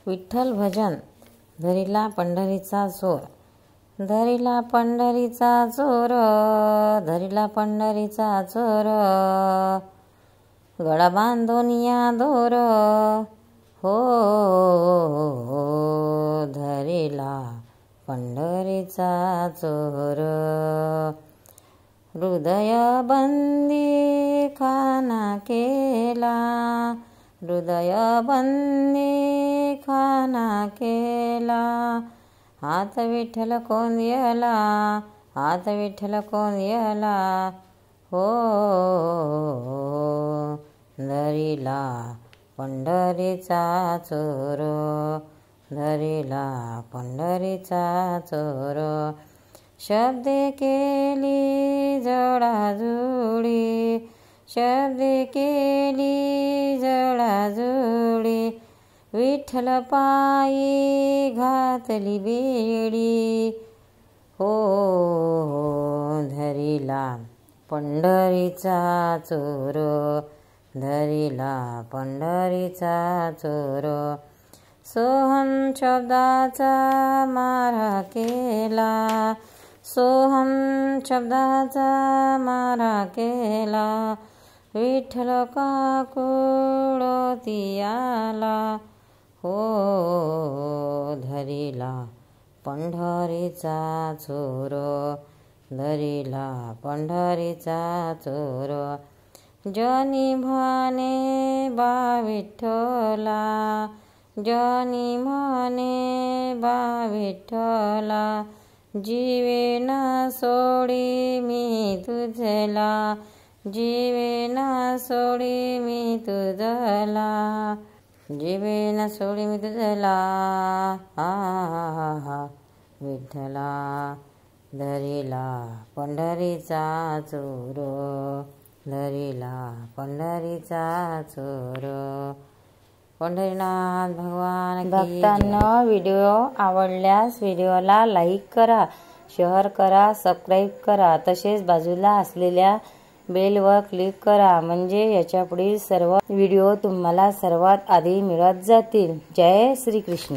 विठ्ठल भजन. धरिला पंढरीचा चोर. धरिला पंढरीचा चोर, धरिला पंढरीचा चोर, गळा बांधून या दोर. हो धरिला पंढरीचा चोर. हृदय बंदी खाना केला, हृदय बंदी खाना केला. हात विठ्ठल कोंदियला, हात विठ्ठल कोंदियला. हो धरिला पंढरीचा चोर, धरिला पंढरीचा चोर. शब्दे केली जडाजुडी, शब्दे केली जडाजुडी. विठ्ठल पायी घातली बेडी. हो धरिला पंढरीचा चोर, धरिला पंढरीचा चोर. सोहम शब्दाचा मारा केला, सोहम शब्दाचा मारा केला. विठ्ठल काकुळती आला. हो धरिला पंढरीचा चोर, धरिला पंढरीचा चोर. जनी म्हणे बा विठ्ठला, जनी म्हणे बा विठ्ठला. जीवे न सोडी मी तुझला, जीवे न सोडी मी तुझला, जीवे न सोडी मी तुझला. विठ्ठला धरिला पंढरीचा चोर, धरिला पंढरीचा चोर. पंढरीनाथ भगवान. भक्तांना व्हिडिओ आवडल्यास व्हिडिओला लाईक करा, शेअर करा, सबस्क्राईब करा. तसेच बाजूला असलेल्या बेलवर क्लिक करा, म्हणजे याच्या पुढील सर्व व्हिडिओ तुम्हाला सर्वात आधी मिळत जातील. जय श्री कृष्ण.